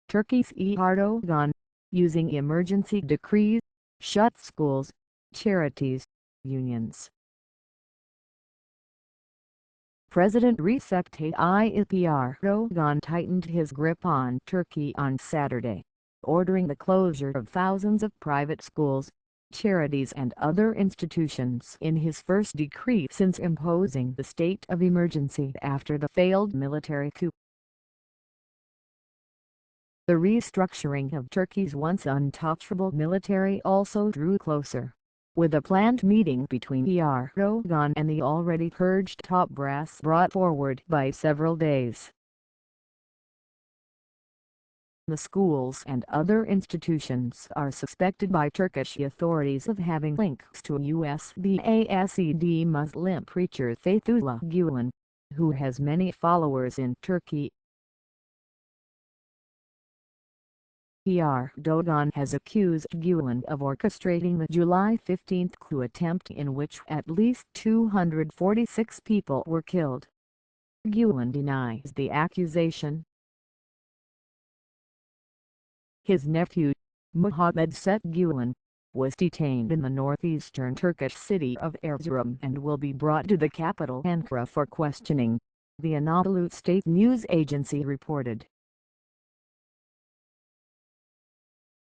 Turkey's Erdogan, using emergency decrees, shut schools, charities, unions. President Recep Tayyip Erdogan tightened his grip on Turkey on Saturday, ordering the closure of thousands of private schools, charities and other institutions in his first decree since imposing the state of emergency after the failed military coup. The restructuring of Turkey's once untouchable military also drew closer, with a planned meeting between Erdogan and the already purged top brass brought forward by several days. The schools and other institutions are suspected by Turkish authorities of having links to US Based Muslim preacher Fethullah Gulen, who has many followers in Turkey. Erdogan has accused Gulen of orchestrating the July 15 coup attempt in which at least 246 people were killed. Gulen denies the accusation. His nephew, Muhammed Set Gulen, was detained in the northeastern Turkish city of Erzurum and will be brought to the capital Ankara for questioning, the Anadolu state news agency reported.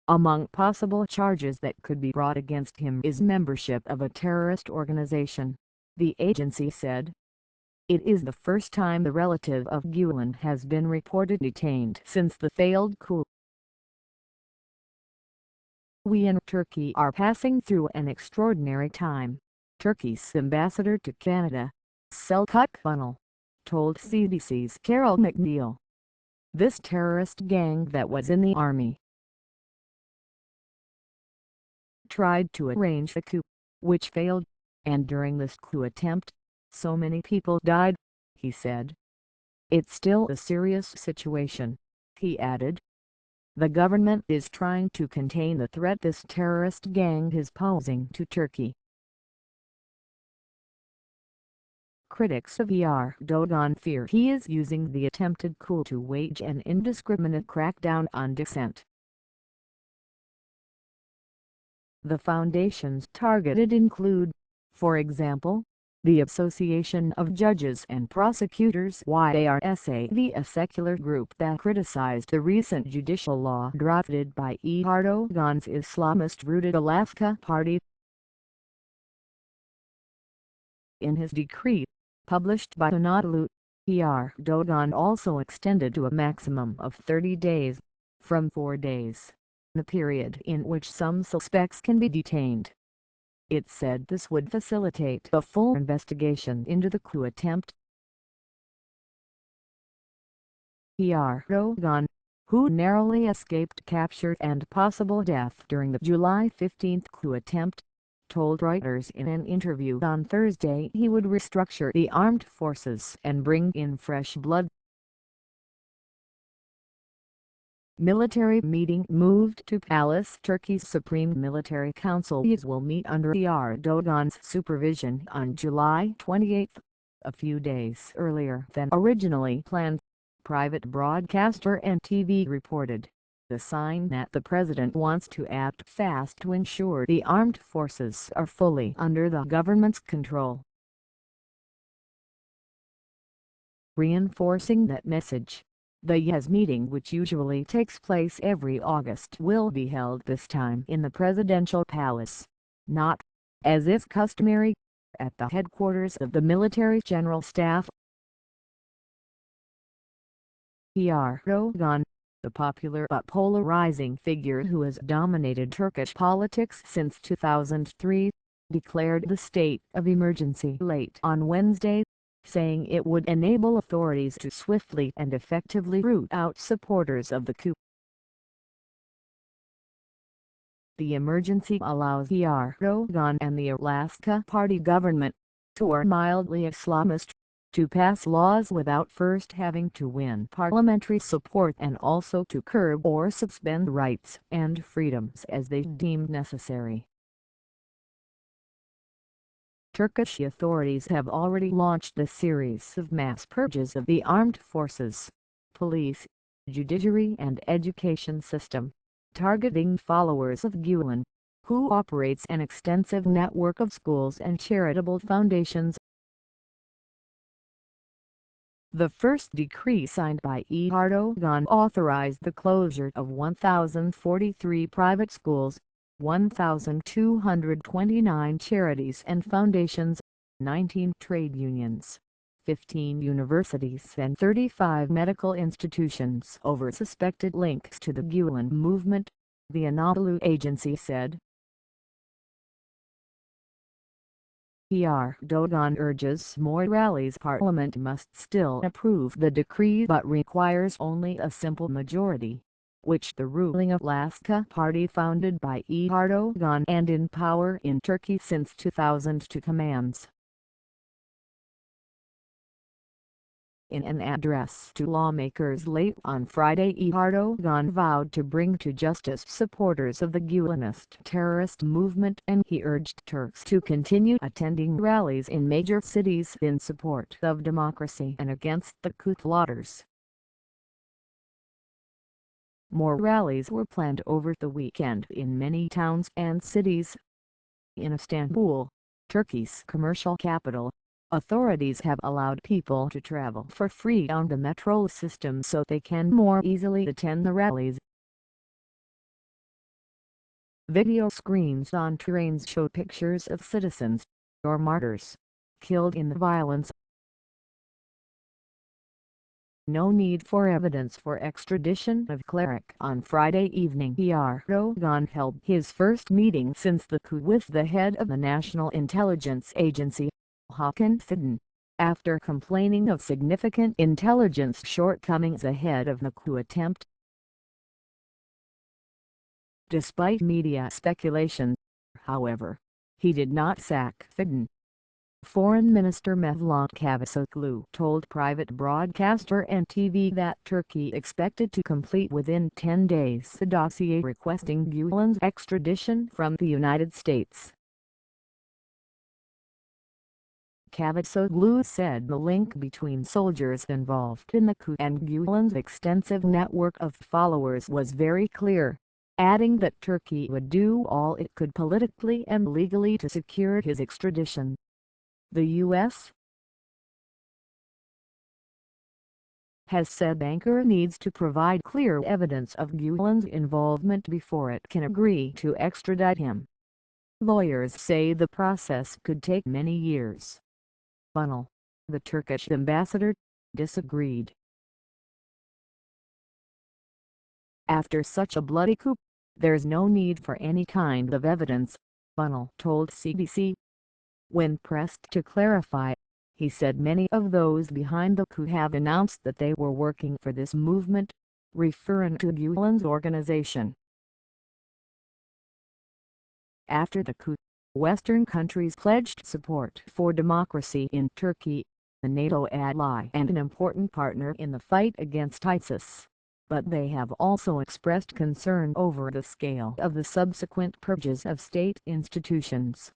Among possible charges that could be brought against him is membership of a terrorist organization, the agency said. It is the first time the relative of Gulen has been reported detained since the failed coup. We in Turkey are passing through an extraordinary time, Turkey's ambassador to Canada, Selçuk Funnel, told CBC's Carol McNeil. This terrorist gang that was in the army tried to arrange a coup, which failed, and during this coup attempt, so many people died, he said. It's still a serious situation, he added. The government is trying to contain the threat this terrorist gang is posing to Turkey. Critics of Erdogan fear he is using the attempted coup to wage an indiscriminate crackdown on dissent. The foundations targeted include, for example, the Association of Judges and Prosecutors YARSAV, a secular group that criticized the recent judicial law drafted by Erdogan's Islamist-rooted Alaska Party. In his decree, published by Anadolu, Erdogan also extended to a maximum of 30 days, from 4 days, the period in which some suspects can be detained. It said this would facilitate a full investigation into the coup attempt. Erdogan, who narrowly escaped capture and possible death during the July 15 coup attempt, told Reuters in an interview on Thursday he would restructure the armed forces and bring in fresh blood. Military meeting moved to Palace. Turkey's Supreme Military Council will meet under Erdogan's supervision on July 28, a few days earlier than originally planned, private broadcaster NTV reported, a sign that the president wants to act fast to ensure the armed forces are fully under the government's control. Reinforcing that message, the YES meeting, which usually takes place every August, will be held this time in the presidential palace, not, as is customary, at the headquarters of the military general staff. Erdogan, the popular but polarizing figure who has dominated Turkish politics since 2003, declared the state of emergency late on Wednesday, saying it would enable authorities to swiftly and effectively root out supporters of the coup. The emergency allows Erdogan and the Alaska Party government, who are mildly Islamist, to pass laws without first having to win parliamentary support, and also to curb or suspend rights and freedoms as they deem necessary. Turkish authorities have already launched a series of mass purges of the armed forces, police, judiciary and education system, targeting followers of Gulen, who operates an extensive network of schools and charitable foundations. The first decree signed by Erdogan authorized the closure of 1,043 private schools, 1,229 charities and foundations, 19 trade unions, 15 universities and 35 medical institutions over suspected links to the Gulen movement, the Anadolu agency said. Erdogan urges more rallies. Parliament must still approve the decree but requires only a simple majority, which the ruling Alaska party founded by Erdogan and in power in Turkey since 2002 commands. In an address to lawmakers late on Friday, Erdogan vowed to bring to justice supporters of the Gulenist terrorist movement, and he urged Turks to continue attending rallies in major cities in support of democracy and against the coup plotters. More rallies were planned over the weekend in many towns and cities. In Istanbul, Turkey's commercial capital, authorities have allowed people to travel for free on the metro system so they can more easily attend the rallies. Video screens on trains show pictures of citizens, or martyrs, killed in the violence. No need for evidence for extradition of cleric. On Friday evening, Erdogan held his first meeting since the coup with the head of the National Intelligence Agency, Hakan Fidan, after complaining of significant intelligence shortcomings ahead of the coup attempt. Despite media speculation, however, he did not sack Fidan. Foreign Minister Mevlut Cavusoglu told private broadcaster NTV that Turkey expected to complete within 10 days the dossier requesting Gulen's extradition from the United States. Cavusoglu said the link between soldiers involved in the coup and Gulen's extensive network of followers was very clear, adding that Turkey would do all it could politically and legally to secure his extradition. The U.S. has said Ankara needs to provide clear evidence of Gulen's involvement before it can agree to extradite him. Lawyers say the process could take many years. Funnel, the Turkish ambassador, disagreed. After such a bloody coup, there's no need for any kind of evidence, Funnel told CBC. When pressed to clarify, he said many of those behind the coup have announced that they were working for this movement, referring to Gulen's organization. After the coup, Western countries pledged support for democracy in Turkey, a NATO ally and an important partner in the fight against ISIS, but they have also expressed concern over the scale of the subsequent purges of state institutions.